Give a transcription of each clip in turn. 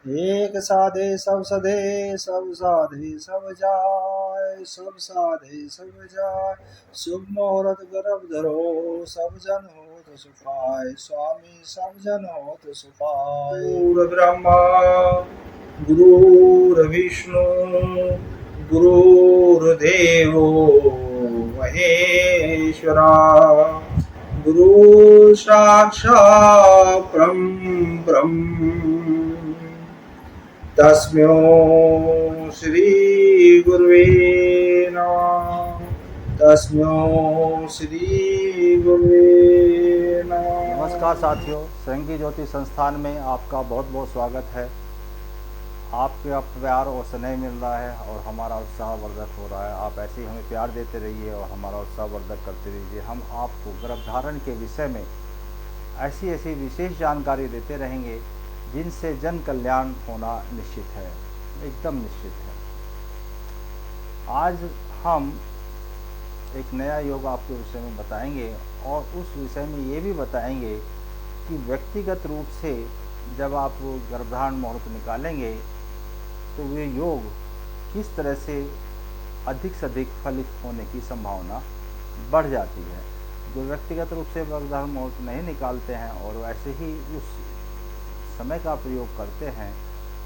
एक साधे सब सधे, सब साधे सब जाय, सब साधे सब जाय। शुभ मुहूर्त गर्भ धरो, सब जन होत सुखाय, स्वामी सब जन होत सुखाय। गुरु ब्रह्मा गुरुर्विष्णु गुरुर्देवो महेश्वरा, गुरु साक्षात् ब्रह्म तस्मै श्री गुरुवे नमः, तस्मै श्री गुरुवे नमः। नमस्कार साथियों, श्रृंगी ज्योति संस्थान में आपका बहुत बहुत स्वागत है। आपका प्यार और स्नेह मिल रहा है और हमारा उत्साह वर्धक हो रहा है। आप ऐसे ही हमें प्यार देते रहिए और हमारा उत्साह वर्धक करते रहिए। हम आपको गर्भधारण के विषय में ऐसी ऐसी विशेष जानकारी देते रहेंगे जिनसे जन कल्याण होना निश्चित है, एकदम निश्चित है। आज हम एक नया योग आपके विषय में बताएंगे और उस विषय में ये भी बताएंगे कि व्यक्तिगत रूप से जब आप गर्भधारण मुहूर्त निकालेंगे तो वे योग किस तरह से अधिक से अधिक फलित होने की संभावना बढ़ जाती है। जो व्यक्तिगत रूप से गर्भधारण मुहूर्त नहीं निकालते हैं और वैसे ही उस समय का प्रयोग करते हैं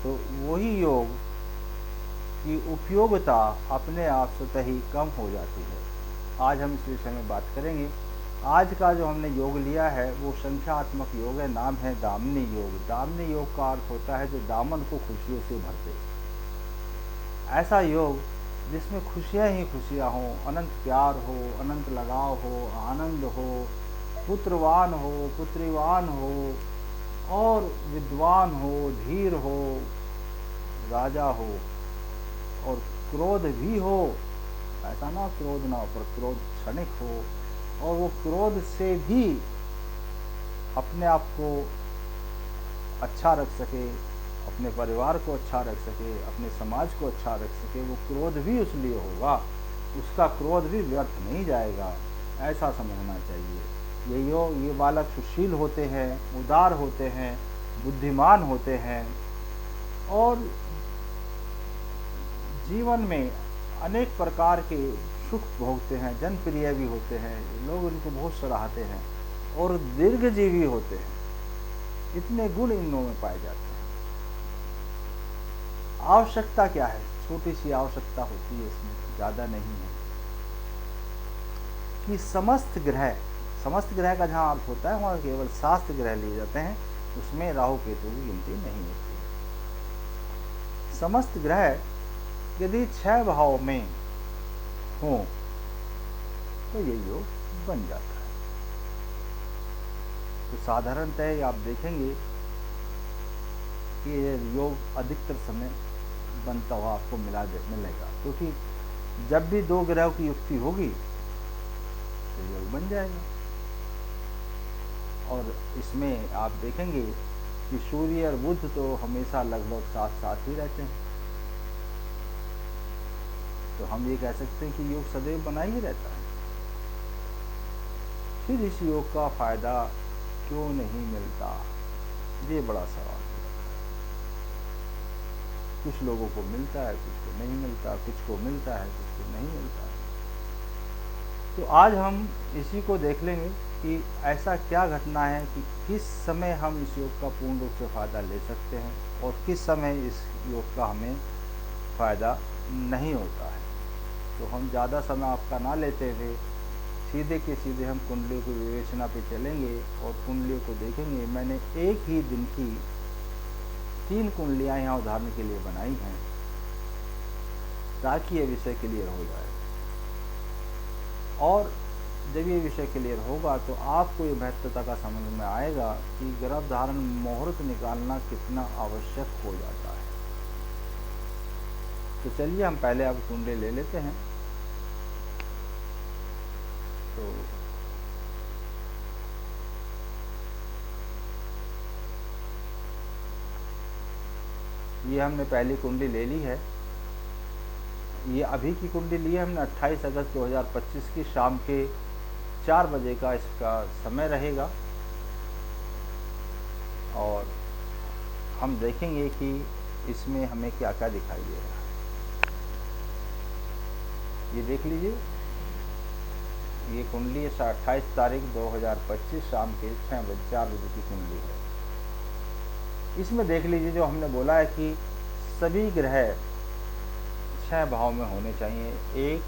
तो वही योग की उपयोगिता अपने आप स्वतः ही कम हो जाती है। आज हम इस विषय में बात करेंगे। आज का जो हमने योग लिया है वो संख्यात्मक योग है, नाम है दामिनी योग। दामिनी योग का अर्थ होता है जो दामन को खुशियों से भरते। ऐसा योग जिसमें खुशियाँ ही खुशियाँ हों, अनंत प्यार हो, अनंत लगाव हो, आनंद हो, पुत्रवान हो, पुत्रीवान हो और विद्वान हो, धीर हो, राजा हो और क्रोध भी हो। ऐसा ना क्रोध ना हो, पर क्रोध क्षणिक हो और वो क्रोध से भी अपने आप को अच्छा रख सके, अपने परिवार को अच्छा रख सके, अपने समाज को अच्छा रख सके। वो क्रोध भी उसलिए होगा, उसका क्रोध भी व्यर्थ नहीं जाएगा, ऐसा समझना चाहिए। ये बालक सुशील होते हैं, उदार होते हैं, बुद्धिमान होते हैं और जीवन में अनेक प्रकार के सुख भोगते हैं, जनप्रिय भी होते हैं, लोग इनको बहुत सराहते हैं और दीर्घजीवी होते हैं। इतने गुण इनों में पाए जाते हैं। आवश्यकता क्या है? छोटी सी आवश्यकता होती है, इसमें ज़्यादा नहीं है कि समस्त ग्रह का जहाँ अर्थ होता है वहाँ केवल शास्त्र ग्रह लिए जाते हैं, उसमें राहु केतु की गिनती नहीं होती है। समस्त ग्रह यदि 6 भाव में हो तो ये योग बन जाता है। तो साधारणतः आप देखेंगे कि ये योग अधिकतर समय बनता हुआ आपको मिलेगा, क्योंकि जब भी 2 ग्रहों की युक्ति होगी तो योग बन जाएगा। और इसमें आप देखेंगे कि सूर्य और बुध तो हमेशा लगभग साथ साथ ही रहते हैं। तो हम ये कह सकते हैं कि योग सदैव बना ही रहता है। फिर इस योग का फायदा क्यों नहीं मिलता, ये बड़ा सवाल है। कुछ लोगों को मिलता है, कुछ को नहीं मिलता, कुछ को मिलता है, कुछ को नहीं मिलता है। तो आज हम इसी को देख लेंगे कि ऐसा क्या घटना है कि किस समय हम इस योग का पूर्ण रूप से फ़ायदा ले सकते हैं और किस समय इस योग का हमें फ़ायदा नहीं होता है। तो हम ज़्यादा समय आपका ना लेते हुए सीधे के सीधे हम कुंडलियों की विवेचना पे चलेंगे और कुंडलियों को देखेंगे। मैंने एक ही दिन की 3 कुंडलियाँ यहाँ उदाहरण के लिए बनाई हैं ताकि ये विषय क्लियर हो जाए। और जब ये विषय क्लियर होगा तो आपको ये महत्वता का समझ में आएगा कि गर्भधारण मुहूर्त निकालना कितना आवश्यक हो जाता है। तो चलिए हम पहले अब कुंडली ले लेते हैं। तो ये हमने पहली कुंडली ले ली है। ये अभी की कुंडली ली है हमने 28 अगस्त 2025 की शाम के 4 बजे का इसका समय रहेगा। और हम देखेंगे कि इसमें हमें क्या क्या दिखाई दे रहा है। ये देख लीजिए, ये कुंडली 28 तारीख 2025 शाम के 4 बजे की कुंडली है। इसमें देख लीजिए, जो हमने बोला है कि सभी ग्रह 6 भाव में होने चाहिए। 1,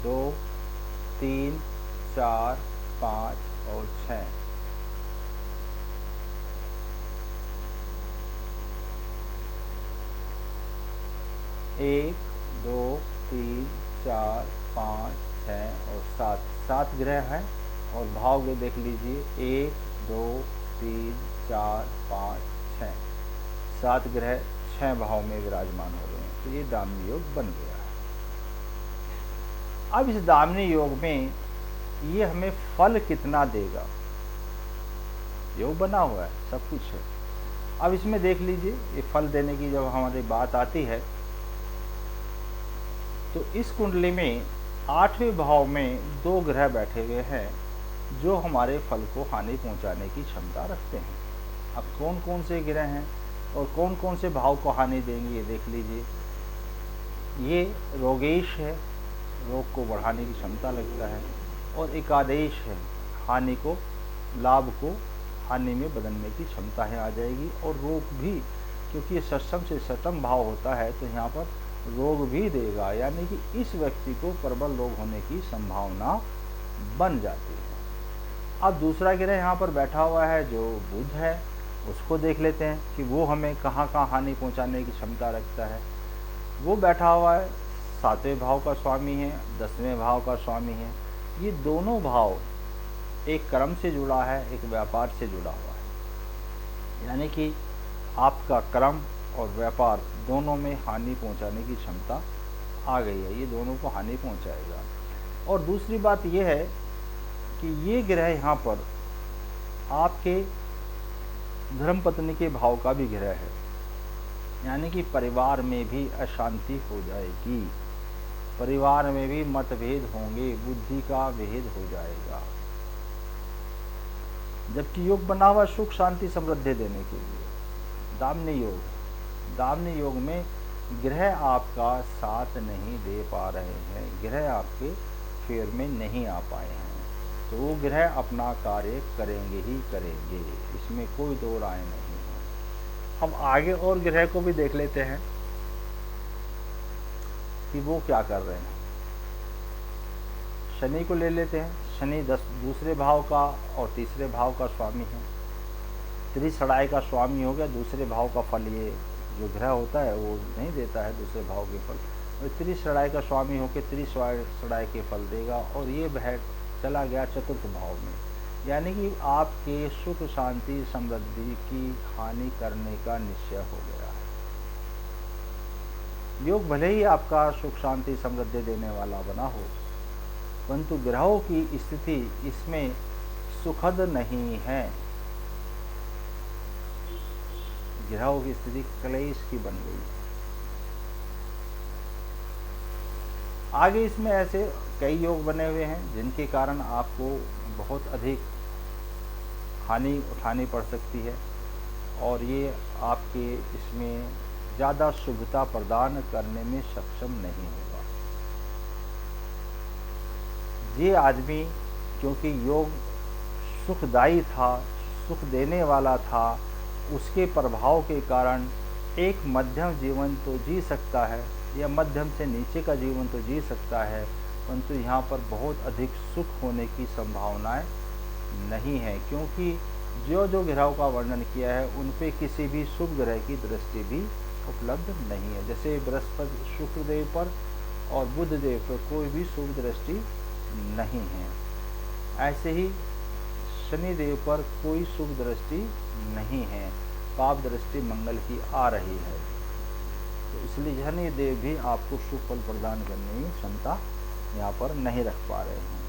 2, 3, 4, 5 और 6। एक, 2, 3, 4, 5, 6 और 7 ग्रह हैं। और भाव के देख लीजिए, 1, 2, 3, 4, 5, 6 7 ग्रह 6 भाव में विराजमान हो गए हैं। तो ये दामिनी योग बन गया है। अब इस दामिनी योग में ये हमें फल कितना देगा, योग बना हुआ है, सब कुछ है। अब इसमें देख लीजिए, ये फल देने की जब हमारी बात आती है तो इस कुंडली में 8वें भाव में 2 ग्रह बैठे हुए हैं जो हमारे फल को हानि पहुंचाने की क्षमता रखते हैं। अब कौन कौन से ग्रह हैं और कौन कौन से भाव को हानि देंगे, ये देख लीजिए। ये रोगेश है, रोग को बढ़ाने की क्षमता लगता है। और एकादेश है, हानि को, लाभ को हानि में बदलने की क्षमता है आ जाएगी। और रोग भी, क्योंकि ये षष्ठम से षष्ठम भाव होता है तो यहाँ पर रोग भी देगा, यानी कि इस व्यक्ति को प्रबल रोग होने की संभावना बन जाती है। अब दूसरा ग्रह यहाँ पर बैठा हुआ है जो बुध है, उसको देख लेते हैं कि वो हमें कहाँ कहाँ हानि पहुँचाने की क्षमता रखता है। वो बैठा हुआ है 7वें भाव का स्वामी है, 10वें भाव का स्वामी है। ये दोनों भाव एक कर्म से जुड़ा है, एक व्यापार से जुड़ा हुआ है, यानी कि आपका कर्म और व्यापार दोनों में हानि पहुंचाने की क्षमता आ गई है। ये दोनों को हानि पहुंचाएगा। और दूसरी बात यह है कि ये ग्रह यहाँ पर आपके धर्मपत्नी के भाव का भी ग्रह है, यानी कि परिवार में भी अशांति हो जाएगी, परिवार में भी मतभेद होंगे, बुद्धि का भेद हो जाएगा। जबकि योग बना हुआ सुख शांति समृद्धि देने के लिए दामिनी योग। दामिनी योग में ग्रह आपका साथ नहीं दे पा रहे हैं, ग्रह आपके फेर में नहीं आ पाए हैं, तो वो ग्रह अपना कार्य करेंगे ही करेंगे, इसमें कोई दो राय नहीं है। हम आगे और ग्रह को भी देख लेते हैं कि वो क्या कर रहे हैं। शनि को ले लेते हैं। शनि दूसरे भाव का और तीसरे भाव का स्वामी है। त्रिसड़ाई का स्वामी हो गया। दूसरे भाव का फल ये जो ग्रह होता है वो नहीं देता है दूसरे भाव के फल, और त्रिसड़ाई का स्वामी होकर त्रिसड़ाई के फल देगा। और ये वह चला गया चतुर्थ भाव में, यानी कि आपके सुख शांति समृद्धि की हानि करने का निश्चय हो गया है। योग भले ही आपका सुख शांति समृद्धि देने वाला बना हो, परंतु ग्रहों की स्थिति इसमें सुखद नहीं है। ग्रहों की स्थिति क्लेश की बन गई। आगे इसमें ऐसे कई योग बने हुए हैं जिनके कारण आपको बहुत अधिक हानि उठानी पड़ सकती है, और ये आपके इसमें ज़्यादा शुभता प्रदान करने में सक्षम नहीं होगा। ये आदमी क्योंकि योग सुखदायी था, सुख देने वाला था, उसके प्रभाव के कारण एक मध्यम जीवन तो जी सकता है या मध्यम से नीचे का जीवन तो जी सकता है, परंतु यहाँ पर बहुत अधिक सुख होने की संभावनाएं नहीं है, क्योंकि जो जो ग्रहों का वर्णन किया है उन पे किसी भी शुभ ग्रह की दृष्टि भी उपलब्ध नहीं है। जैसे बृहस्पति शुक्रदेव पर और बुध देव पर कोई भी शुभ दृष्टि नहीं है, ऐसे ही शनिदेव पर कोई शुभ दृष्टि नहीं है, पाप दृष्टि मंगल की आ रही है। तो इसलिए शनिदेव भी आपको शुभ फल प्रदान करने की क्षमता यहाँ पर नहीं रख पा रहे हैं।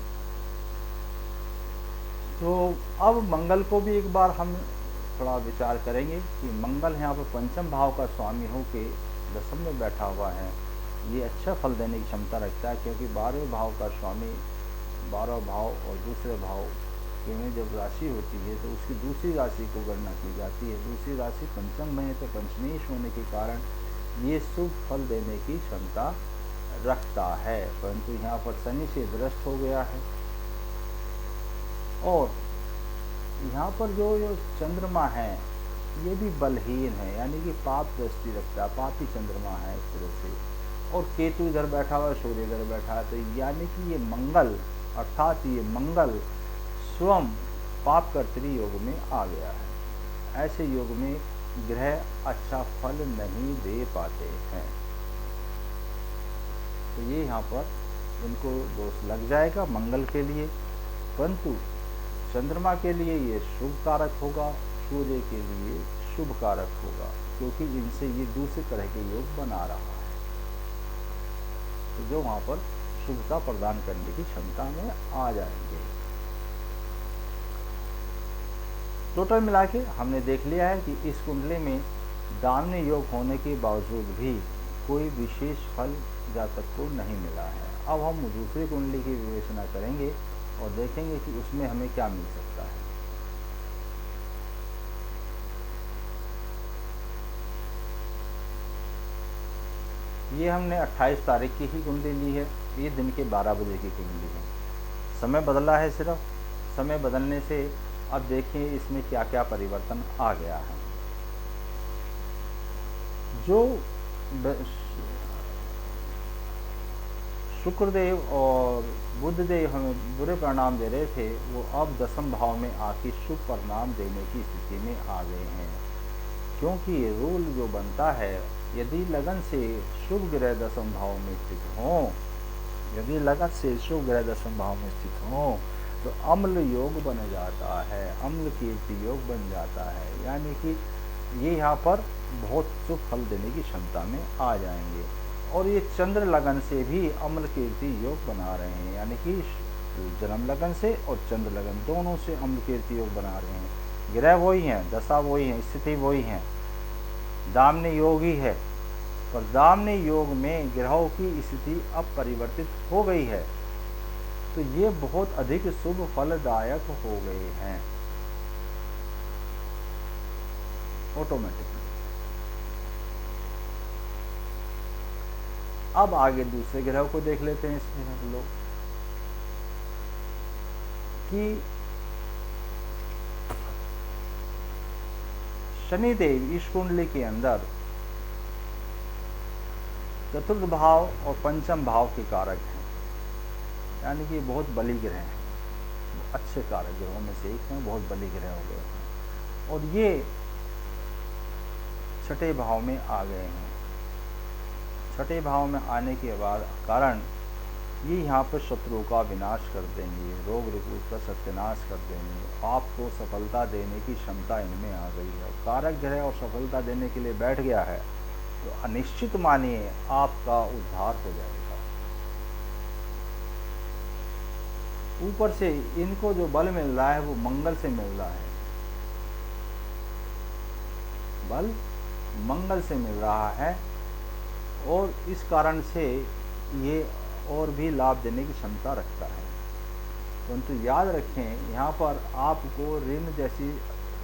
तो अब मंगल को भी एक बार हम थोड़ा विचार करेंगे कि मंगल यहाँ पर पंचम भाव का स्वामी हो के दशम में बैठा हुआ है। ये अच्छा फल देने की क्षमता रखता है, क्योंकि 12वें भाव का स्वामी 12 भाव और दूसरे भाव में जब राशि होती है तो उसकी दूसरी राशि को गणना की जाती है। दूसरी राशि पंचम में है तो पंचमेश होने के कारण ये शुभ फल देने की क्षमता रखता है, परंतु यहाँ पर शनि से भ्रष्ट हो गया है। और यहाँ पर जो चंद्रमा है ये भी बलहीन है, यानी कि पाप दृष्टि रखता है, पापी चंद्रमा है एक तरह से। और केतु इधर बैठा हुआ है, सूर्य इधर बैठा है, तो यानी कि ये मंगल, अर्थात ये मंगल स्वयं पाप कर्तरी योग में आ गया है। ऐसे योग में ग्रह अच्छा फल नहीं दे पाते हैं, तो ये यहाँ पर इनको दोष लग जाएगा मंगल के लिए। परंतु चंद्रमा के लिए ये शुभ कारक होगा, सूर्य के लिए शुभ कारक होगा, क्योंकि इनसे ये दूसरे तरह के योग बना रहा है, तो जो वहाँ पर शुभता प्रदान करने की क्षमता में आ जाएंगे। टोटल मिला के हमने देख लिया है कि इस कुंडली में दाम्य योग होने के बावजूद भी कोई विशेष फल जातक को नहीं मिला है। अब हम दूसरी कुंडली की विवेचना करेंगे और देखेंगे कि उसमें हमें क्या मिल सकता है। ये हमने 28 तारीख की ही कुंडली ली है, ये दिन के 12 बजे की कुंडली है। समय बदला है, सिर्फ समय बदलने से अब देखिए इसमें क्या क्या परिवर्तन आ गया है। जो शुक्रदेव और बुधदेव हमें बुरे परिणाम दे रहे थे, वो अब दसम भाव में आके शुभ परिणाम देने की स्थिति में आ गए हैं। क्योंकि रूल जो बनता है, यदि लगन से शुभ ग्रह दसम भाव में स्थित हों, यदि लगन से शुभ ग्रह दसम भाव में स्थित हों तो अम्ल योग बन जाता है, अम्ल कीर्ति योग बन जाता है, यानी कि ये यहाँ पर बहुत शुभ फल देने की क्षमता में आ जाएंगे। और ये चंद्र लगन से भी अम्ल कीर्ति योग बना रहे हैं, यानी कि जन्म लगन से और चंद्र लगन दोनों से अम्ल कीर्ति योग बना रहे हैं। ग्रह वही हैं, दशा वही है, स्थिति वही है, दाम्य योग ही है, पर दाम्य योग में ग्रहों की स्थिति अब परिवर्तित हो गई है, तो ये बहुत अधिक शुभ फलदायक हो गए हैं ऑटोमेटिकली। अब आगे दूसरे ग्रह को देख लेते हैं इसमें हम लोग कि शनिदेव इस कुंडली के अंदर चतुर्थ भाव और पंचम भाव के कारक हैं, यानी कि बहुत बली ग्रह हैं, अच्छे कारक ग्रहों में से एक हैं, बहुत बली ग्रह हो गए हैं। और ये छठे भाव में आ गए हैं। छठे भाव में आने के बाद कारण ये यहाँ पर शत्रुओं का विनाश कर देंगे, रोग रुकूट का सत्यानाश कर देंगे, आपको सफलता देने की क्षमता इनमें आ गई है। कारक ग्रह और सफलता देने के लिए बैठ गया है तो अनिश्चित मानिए आपका उद्धार हो जाएगा। ऊपर से इनको जो बल मिल रहा है वो मंगल से मिल रहा है, बल मंगल से मिल रहा है, और इस कारण से ये और भी लाभ देने की क्षमता रखता है। परंतु याद रखें, यहाँ पर आपको ऋण जैसी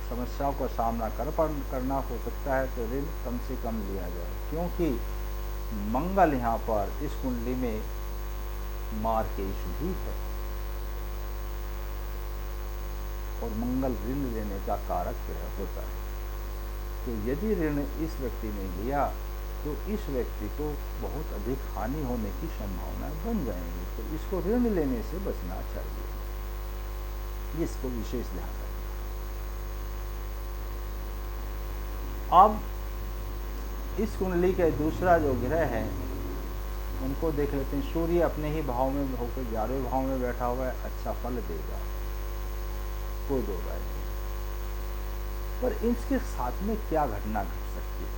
समस्याओं का सामना करना हो सकता है, तो ऋण कम से कम लिया जाए, क्योंकि मंगल यहाँ पर इस कुंडली में मार्केश भी है और मंगल ऋण लेने का कारक ग्रह होता है। तो यदि ऋण इस व्यक्ति ने लिया तो इस व्यक्ति को बहुत अधिक हानि होने की संभावनाएं बन जाएंगी, तो इसको ऋण लेने से बचना चाहिए, इसको विशेष ध्यान रखें। अब इस कुंडली का दूसरा जो ग्रह है उनको देख लेते हैं। सूर्य अपने ही भाव में होकर 11वें भाव में बैठा हुआ है, अच्छा फल देगा, कोई दो राय नहीं, पर इसके साथ में क्या घटना घट सकती है।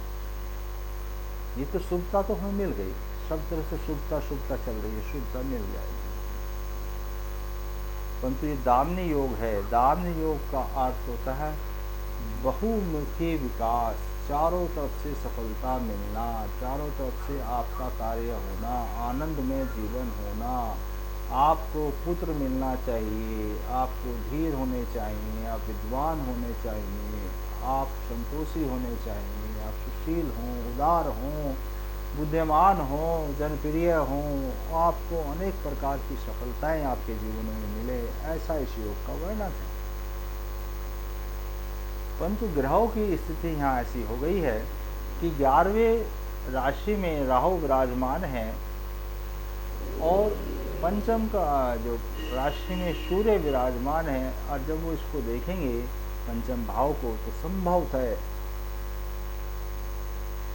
ये तो शुभता तो हमें मिल गई, सब तरह से शुभता चल रही है, शुभता मिल जाएगी, परंतु ये दाम्य योग है। दाम्य योग का अर्थ होता है बहुमुखी विकास, चारों तरफ से सफलता मिलना, चारों तरफ से आपका कार्य होना, आनंद में जीवन होना, आपको पुत्र मिलना चाहिए, आपको धीर होने चाहिए, आप विद्वान होने चाहिए, आप संतोषी होने चाहिए, आप सुशील हों, उदार हों, बुद्धिमान हों, जनप्रिय हों, आपको अनेक प्रकार की सफलताएं आपके जीवन में मिले, ऐसा इस योग का वर्णन है। परंतु ग्रहों की स्थिति यहाँ ऐसी हो गई है कि 11वें राशि में राहु विराजमान है और पंचम का जो राशि में सूर्य विराजमान है, और जब वो इसको देखेंगे पंचम भाव को, तो संभवतः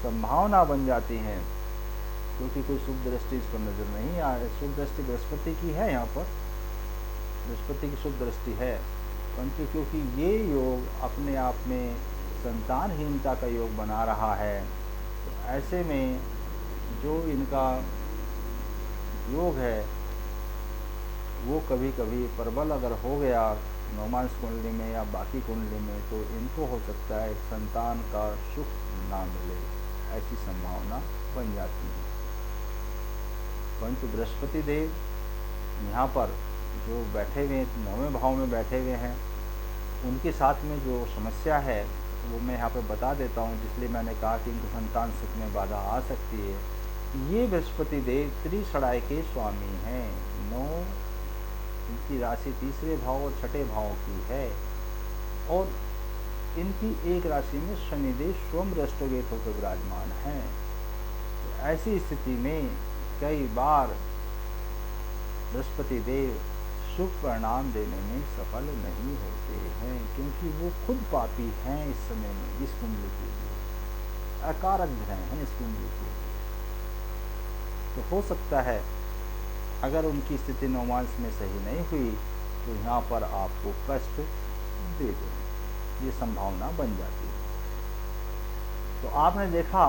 संभावना बन जाती है, क्योंकि कोई शुभ दृष्टि इस पर नजर नहीं आ रही। शुभ दृष्टि बृहस्पति की है, यहाँ पर बृहस्पति की शुभ दृष्टि है, परंतु क्योंकि ये योग अपने आप में संतानहीनता का योग बना रहा है, तो ऐसे में जो इनका योग है वो कभी कभी प्रबल अगर हो गया नौमांस कुंडली में या बाकी कुंडली में, तो इनको हो सकता है संतान का सुख ना मिले, ऐसी संभावना बन जाती है। परंतु बृहस्पति देव यहाँ पर जो बैठे हुए 9वें भाव में बैठे हुए हैं, उनके साथ में जो समस्या है वो मैं यहाँ पे बता देता हूँ, जिसलिए मैंने कहा कि इनको संतान सुख में बाधा आ सकती है। ये बृहस्पति देव त्रिषणाय के स्वामी हैं। 9 इनकी राशि तीसरे भाव और छठे भाव की है, और इनकी एक राशि में शनिदेव स्वयं राष्ट्रगेट होकर विराजमान हैं। तो ऐसी स्थिति में कई बार बृहस्पति देव शुभ परिणाम देने में सफल नहीं होते हैं, क्योंकि वो खुद पापी हैं इस समय में, इस कुंडली के लिए अकारक ग्रह हैं इस कुंडली के लिए। तो हो सकता है अगर उनकी स्थिति नौमांस में सही नहीं हुई तो यहाँ पर आपको कष्ट दे दें, ये संभावना बन जाती है। तो आपने देखा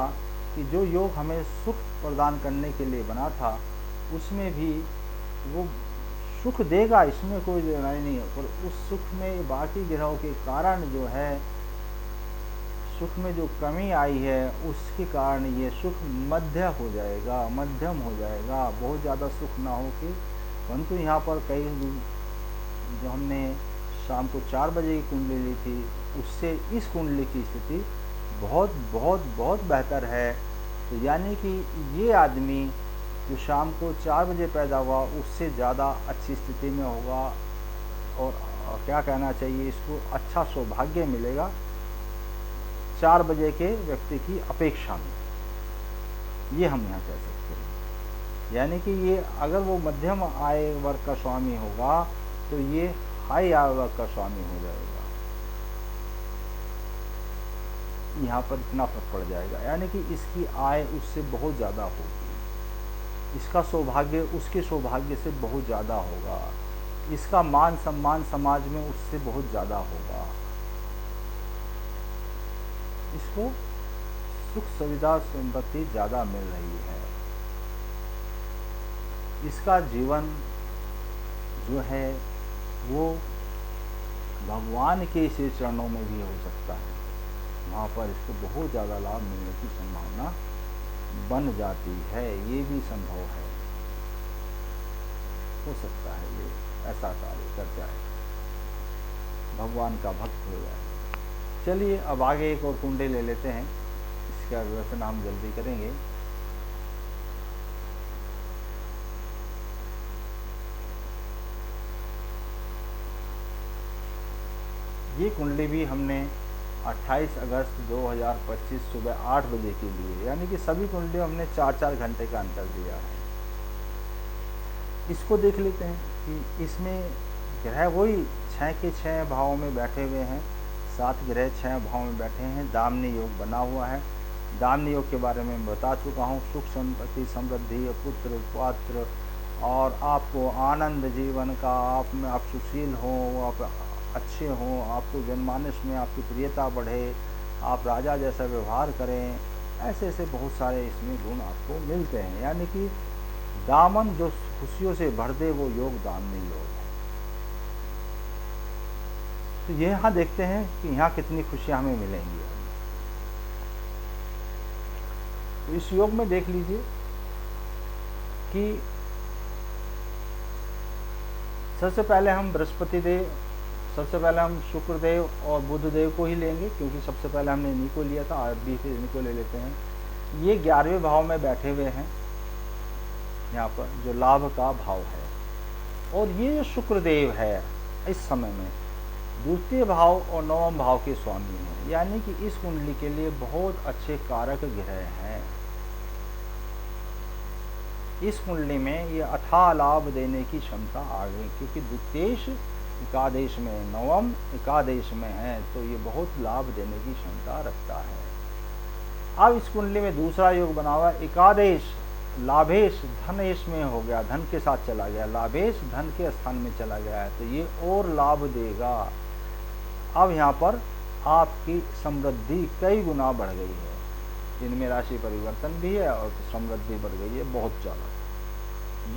कि जो योग हमें सुख प्रदान करने के लिए बना था, उसमें भी वो सुख देगा, इसमें कोई लड़ाई नहीं है, पर उस सुख में बाकी ग्रहों के कारण जो है, सुख में जो कमी आई है उसके कारण ये सुख मध्य हो जाएगा, मध्यम हो जाएगा, बहुत ज़्यादा सुख ना हो के। परंतु यहाँ पर कई जो हमने शाम को 4 बजे की कुंडली ली थी, उससे इस कुंडली की स्थिति बहुत बहुत बहुत बेहतर है। तो यानी कि ये आदमी जो शाम को 4 बजे पैदा हुआ उससे ज़्यादा अच्छी स्थिति में होगा, और क्या कहना चाहिए इसको, अच्छा सौभाग्य मिलेगा 4 बजे के व्यक्ति की अपेक्षा में, ये हम यहाँ कह सकते हैं। यानी कि ये अगर वो मध्यम आय वर्ग का स्वामी होगा तो ये हाई आय वर्ग का स्वामी हो जाएगा। यहाँ पर इतना फर्क पड़ जाएगा, यानी कि इसकी आय उससे बहुत ज़्यादा होगी, इसका सौभाग्य उसके सौभाग्य से बहुत ज़्यादा होगा, इसका मान सम्मान समाज में उससे बहुत ज़्यादा होगा, इसको सुख सुविधा संपत्ति ज़्यादा मिल रही है, इसका जीवन जो है वो भगवान के से चरणों में भी हो सकता है, वहाँ पर इसको बहुत ज़्यादा लाभ मिलने की संभावना बन जाती है। ये भी संभव है, हो सकता है ये ऐसा कार्य कर जाए, भगवान का भक्त हो जाए। चलिए अब आगे एक और कुंडली ले लेते हैं, इसका विवरण हम जल्दी करेंगे। ये कुंडली भी हमने 28 अगस्त 2025 सुबह 8 बजे के लिए, यानी कि सभी कुंडली हमने 4-4 घंटे का अंतर दिया है। इसको देख लेते हैं कि इसमें ग्रह वही 6 के 6 भावों में बैठे हुए हैं, 7 ग्रह 6 भाव में बैठे हैं, दामनी योग बना हुआ है। दामनी योग के बारे में बता चुका हूँ, सुख संपत्ति समृद्धि पुत्र पात्र और आपको आनंद जीवन का, आप सुशील हो, आप अच्छे हों, आपको जनमानस में आपकी प्रियता बढ़े, आप राजा जैसा व्यवहार करें, ऐसे ऐसे बहुत सारे इसमें गुण आपको मिलते हैं। यानी कि दामन जो खुशियों से भर दे वो योग दामनी योग है। तो ये यहाँ देखते हैं कि यहाँ कितनी खुशियाँ हमें मिलेंगी। तो इस योग में देख लीजिए कि सबसे पहले हम बृहस्पति देव, सबसे पहले हम शुक्र देव और बुध देव को ही लेंगे, क्योंकि सबसे पहले हमने इन्हीं को लिया था, आज भी फिर इन्हीं को ले लेते हैं। ये 11वें भाव में बैठे हुए हैं यहाँ पर, जो लाभ का भाव है। और ये जो शुक्र देव है इस समय में द्वितीय भाव और नवम भाव के स्वामी हैं, यानी कि इस कुंडली के लिए बहुत अच्छे कारक ग्रह हैं। इस कुंडली में ये अथाह लाभ देने की क्षमता आ गई, क्योंकि द्वितीयेश एकादेश में, नवम एकादेश में है, तो ये बहुत लाभ देने की क्षमता रखता है। अब इस कुंडली में दूसरा योग बना हुआ एकादेश, लाभेश धनेश में हो गया, धन के साथ चला गया, लाभेश धन के स्थान में चला गया है, तो ये और लाभ देगा। अब यहाँ पर आपकी समृद्धि कई गुना बढ़ गई है, इनमें राशि परिवर्तन भी है और समृद्धि बढ़ गई है, बहुत ज़्यादा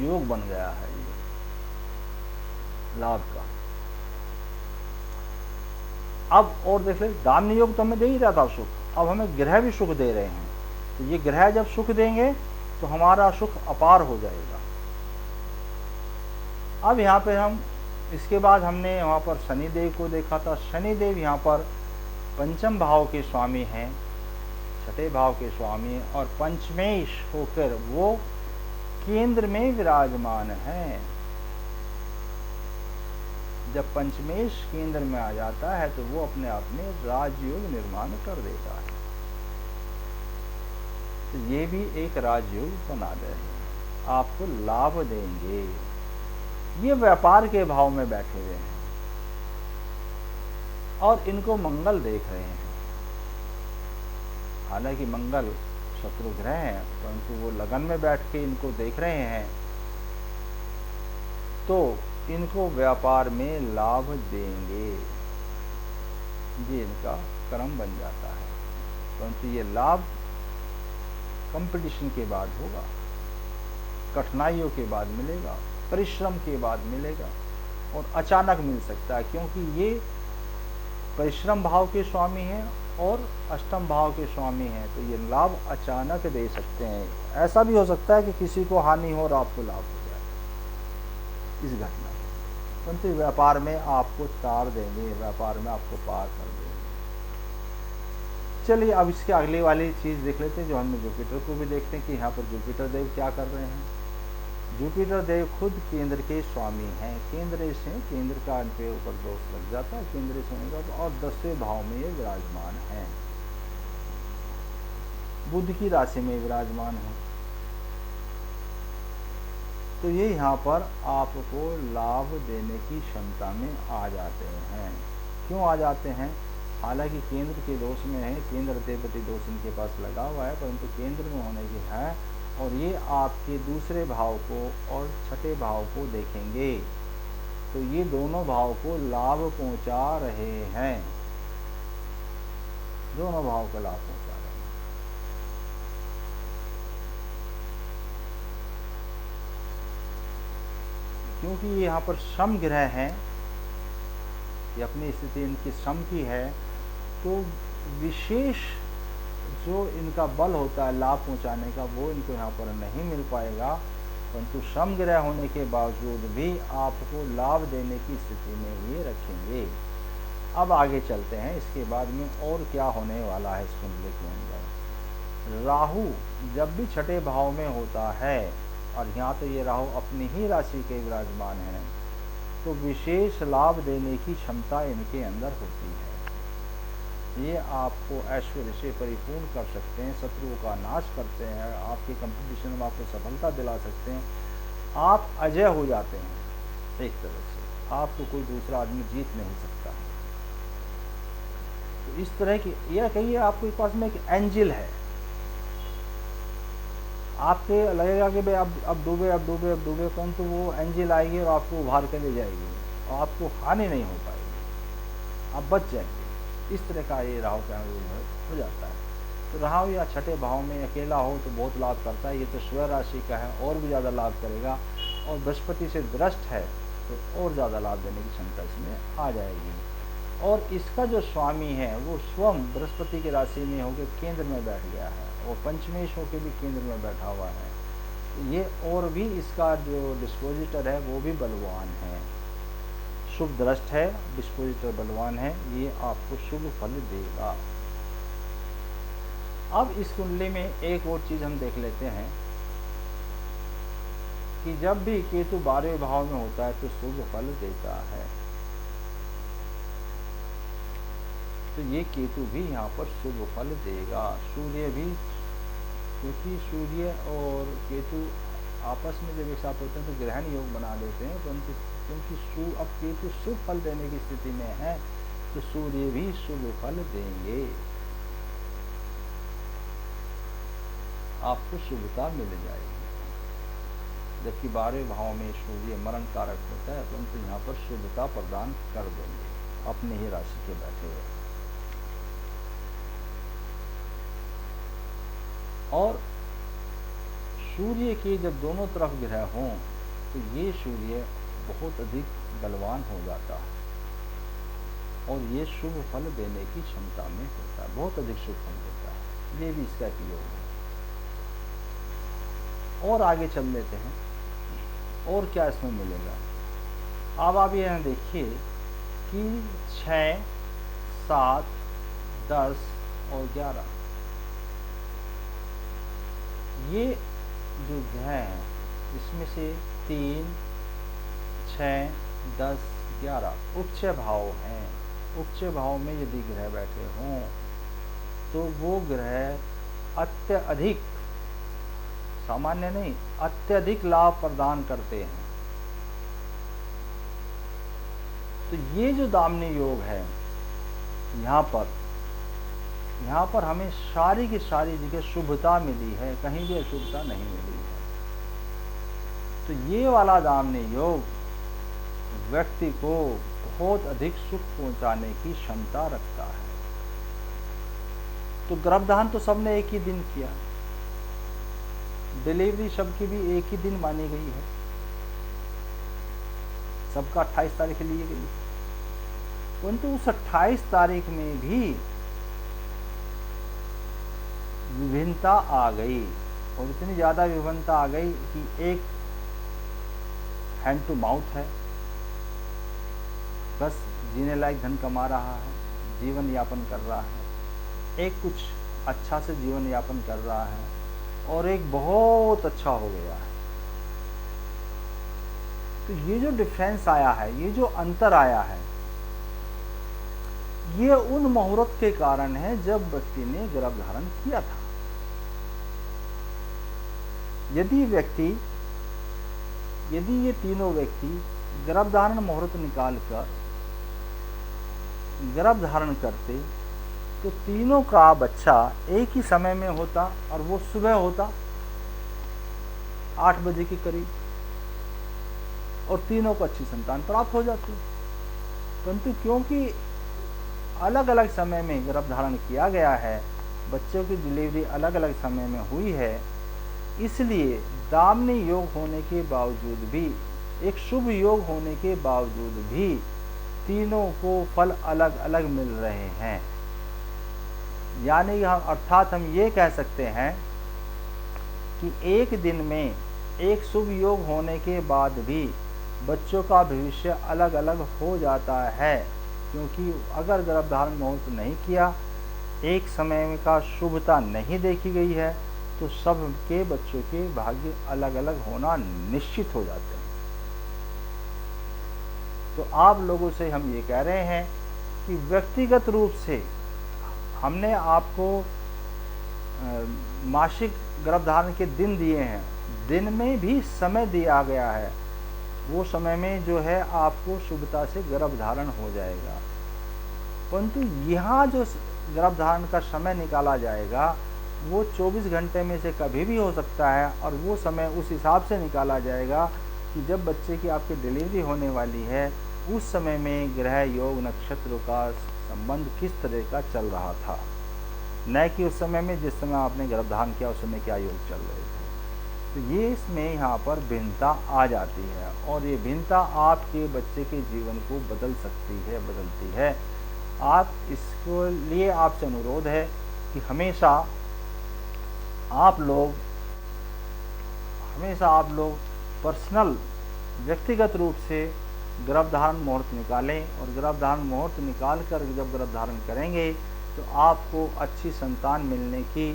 योग बन गया है ये लाभ का। अब और देख ले, दाम्य योग तो हमें दे ही रहा था सुख, अब हमें ग्रह भी सुख दे रहे हैं, तो ये ग्रह जब सुख देंगे तो हमारा सुख अपार हो जाएगा। अब यहाँ पे हम, इसके बाद हमने वहाँ पर शनिदेव को देखा था। शनिदेव यहाँ पर पंचम भाव के स्वामी हैं, छठे भाव के स्वामी हैं, और पंचमेश होकर वो केंद्र में विराजमान हैं। जब पंचमेश केंद्र में आ जाता है तो वो अपने आप में राजयोग निर्माण कर देता है, तो ये भी एक राजयोग बना रहे हैं, आपको लाभ देंगे। ये व्यापार के भाव में बैठे हुए हैं और इनको मंगल देख रहे हैं। हालांकि मंगल शत्रु ग्रह हैं, परंतु वो लगन में बैठ के इनको देख रहे हैं, तो इनको व्यापार में लाभ देंगे, ये इनका कर्म बन जाता है। परंतु ये लाभ कंपटीशन के बाद होगा, कठिनाइयों के बाद मिलेगा, परिश्रम के बाद मिलेगा, और अचानक मिल सकता है, क्योंकि ये परिश्रम भाव के स्वामी हैं और अष्टम भाव के स्वामी हैं, तो ये लाभ अचानक दे सकते हैं। ऐसा भी हो सकता है कि किसी को हानि हो और आपको लाभ हो जाए इस घटना में, परंतु व्यापार में आपको तार देंगे, व्यापार में आपको पार कर देंगे। चलिए अब इसके अगली वाली चीज़ देख लेते हैं, जो हमने जुपिटर को भी देखते हैं कि यहाँ पर जुपिटर देव क्या कर रहे हैं। जुपिटर देव खुद केंद्र के स्वामी हैं, केंद्र से, केंद्र का इनके ऊपर दोष लग जाता है, केंद्र से होने का, और 10वें भाव में ये विराजमान हैं, बुध की राशि में विराजमान है। तो ये यहाँ पर आपको लाभ देने की क्षमता में आ जाते हैं। क्यों आ जाते हैं? हालांकि केंद्र के दोष में है, केंद्र देवपति दोष इनके पास लगा हुआ है, परंतु केंद्र में होने के है, और ये आपके दूसरे भाव को और छठे भाव को देखेंगे, तो ये दोनों भाव को लाभ पहुंचा रहे हैं, दोनों भाव को लाभ पहुंचा रहे हैं। क्योंकि ये यहाँ पर श्रम ग्रह हैं, ये अपनी स्थिति इनकी श्रम की है, तो विशेष जो इनका बल होता है लाभ पहुंचाने का, वो इनको यहाँ पर नहीं मिल पाएगा, परंतु श्रम ग्रह होने के बावजूद भी आपको लाभ देने की स्थिति में ये रखेंगे। अब आगे चलते हैं, इसके बाद में और क्या होने वाला है इस कुंडली के अंदर। राहु जब भी छठे भाव में होता है, और यहाँ तो ये राहु अपनी ही राशि के विराजमान हैं, तो विशेष लाभ देने की क्षमता इनके अंदर होती है। ये आपको ऐश्वर्य से परिपूर्ण कर सकते हैं, शत्रुओं का नाश करते हैं, आपके कंपटीशन में आपको सफलता दिला सकते हैं, आप अजय हो जाते हैं एक तरह से, आपको कोई दूसरा आदमी जीत नहीं सकता है। तो इस तरह की, यह कहिए आपके पास में एक एंजल है, आपके लगेगा कि भाई अब डूबे, परंतु वो एंजल आएगी और आपको उभार कर ले जाएगी और आपको हानि नहीं हो पाएगी, आप बच जाएंगे। इस तरह का ये राहु का हो जाता है। तो राहु या छठे भाव में अकेला हो तो बहुत लाभ करता है, ये तो स्व राशि का है, और भी ज़्यादा लाभ करेगा, और बृहस्पति से दृष्ट है तो और ज़्यादा लाभ देने की क्षमता इसमें आ जाएगी। और इसका जो स्वामी है वो स्वयं बृहस्पति की राशि में होकर केंद्र में बैठ गया है, और पंचमेश होकर भी केंद्र में बैठा हुआ है, ये और भी इसका जो डिस्पोजिटर है वो भी बलवान है। शुभ दृष्ट है, डिस्पोजिटर बलवान है, ये आपको शुभ फल देगा। अब इस कुंडली में एक और चीज़ हम देख लेते हैं कि जब भी केतु 12वें भाव में होता है तो शुभ फल देता है। तो ये केतु भी यहाँ पर शुभ फल देगा। सूर्य भी, क्योंकि सूर्य और केतु आपस में जब एक साथ होते हैं तो ग्रहण योग बना देते हैं, परंतु क्योंकि अब केतु शुभ फल देने की स्थिति में है तो सूर्य भी शुभ फल देंगे, आपको शुभता मिल जाएगी। जबकि 12वें भाव में सूर्य मरण कारक होता है, परंतु यहाँ पर शुभता प्रदान कर देंगे अपने ही राशि के बैठे हुए। और सूर्य के जब दोनों तरफ ग्रह हों तो ये सूर्य बहुत अधिक बलवान हो जाता है और ये शुभ फल देने की क्षमता में होता है, बहुत अधिक शुभ फल देता है। ये भी इसका एक योग है। और आगे चल लेते हैं, और क्या इसमें मिलेगा। अब आप यहाँ देखिए कि 6, 7, 10 और 11 ये जो ग्रह हैं इसमें से 3, 6, 10, 11 उच्च भाव हैं। उच्च भाव में यदि ग्रह बैठे हों तो वो ग्रह अत्यधिक, सामान्य नहीं, अत्यधिक लाभ प्रदान करते हैं। तो ये जो दामिनी योग है, यहाँ पर हमें सारी की सारी जगह शुभता मिली है, कहीं भी अशुभता नहीं मिली है। तो ये वाला दामिनी योग व्यक्ति को बहुत अधिक सुख पहुंचाने की क्षमता रखता है। तो गर्भधारण तो सबने एक ही दिन किया, डिलीवरी सबकी भी एक ही दिन मानी गई है, सबका 28 तारीख ली गई है। परंतु उस 28 तारीख में भी विभिन्नता आ गई, और इतनी ज़्यादा विभिन्नता आ गई कि एक हैंड टू माउथ है, बस जीने लायक धन कमा रहा है, जीवन यापन कर रहा है, एक कुछ अच्छा से जीवन यापन कर रहा है, और एक बहुत अच्छा हो गया है। तो ये जो डिफरेंस आया है, ये जो अंतर आया है, ये उन मुहूर्त के कारण है जब व्यक्ति ने गर्भ धारण किया था। यदि ये तीनों व्यक्ति गर्भ धारण मुहूर्त निकालकर गर्भ धारण करते तो तीनों का बच्चा एक ही समय में होता, और वो सुबह होता 8 बजे के करीब, और तीनों को अच्छी संतान प्राप्त हो जाती। परंतु क्योंकि अलग अलग समय में गर्भ धारण किया गया है, बच्चों की डिलीवरी अलग अलग समय में हुई है, इसलिए दामिनी योग होने के बावजूद भी, एक शुभ योग होने के बावजूद भी तीनों को फल अलग अलग मिल रहे हैं। यानी अर्थात हम ये कह सकते हैं कि एक दिन में एक शुभ योग होने के बाद भी बच्चों का भविष्य अलग अलग हो जाता है, क्योंकि अगर गर्भधारण मुहूर्त नहीं किया, एक समय का शुभता नहीं देखी गई है, तो सबके बच्चों के भाग्य अलग अलग होना निश्चित हो जाते हैं। तो आप लोगों से हम ये कह रहे हैं कि व्यक्तिगत रूप से हमने आपको मासिक गर्भधारण के दिन दिए हैं, दिन में भी समय दिया गया है, वो समय में जो है आपको शुभता से गर्भधारण हो जाएगा। परंतु यहाँ जो गर्भधारण का समय निकाला जाएगा वो 24 घंटे में से कभी भी हो सकता है, और वो समय उस हिसाब से निकाला जाएगा कि जब बच्चे की आपकी डिलीवरी होने वाली है, उस समय में ग्रह योग नक्षत्र का संबंध किस तरह का चल रहा था, न कि उस समय में जिस समय आपने गर्भधारण किया उस समय क्या योग चल रहे थे। तो ये इसमें यहाँ पर भिन्नता आ जाती है, और ये भिन्नता आपके बच्चे के जीवन को बदल सकती है, बदलती है। आप इसको लिए आपसे अनुरोध है कि हमेशा आप लोग पर्सनल व्यक्तिगत रूप से गर्भधारण मुहूर्त निकालें और गर्भधारण मुहूर्त निकाल कर जब गर्भधारण करेंगे तो आपको अच्छी संतान मिलने की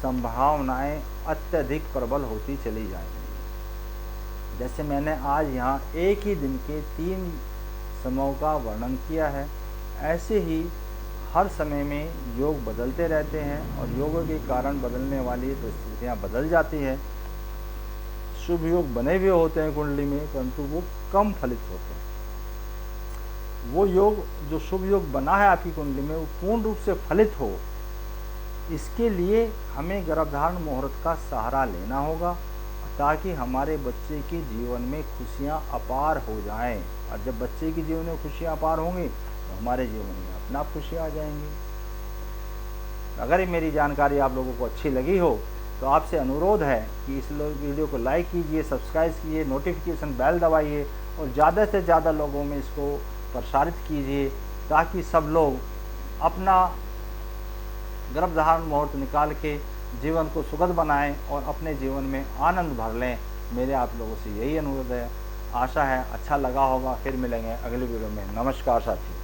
संभावनाएं अत्यधिक प्रबल होती चली जाएंगी। जैसे मैंने आज यहाँ एक ही दिन के 3 समयों का वर्णन किया है, ऐसे ही हर समय में योग बदलते रहते हैं और योगों के कारण बदलने वाली परिस्थितियाँ बदल जाती हैं। शुभ योग बने हुए होते हैं कुंडली में, परंतु वो कम फलित होते हैं। वो योग जो शुभ योग बना है आपकी कुंडली में वो पूर्ण रूप से फलित हो, इसके लिए हमें गर्भधारण मुहूर्त का सहारा लेना होगा ताकि हमारे बच्चे के जीवन में खुशियाँ अपार हो जाएं। और जब बच्चे के जीवन में खुशियाँ अपार होंगी तो हमारे जीवन में अपने आप खुशियाँ आ जाएंगी। अगर ये मेरी जानकारी आप लोगों को अच्छी लगी हो तो आपसे अनुरोध है कि इस वीडियो को लाइक कीजिए, सब्सक्राइब कीजिए, नोटिफिकेशन बेल दबाइए और ज़्यादा से ज़्यादा लोगों में इसको प्रसारित कीजिए ताकि सब लोग अपना गर्भधारण मुहूर्त निकाल के जीवन को सुखद बनाएं और अपने जीवन में आनंद भर लें। मेरे आप लोगों से यही अनुरोध है। आशा है अच्छा लगा होगा। फिर मिलेंगे अगले वीडियो में। नमस्कार साथियों।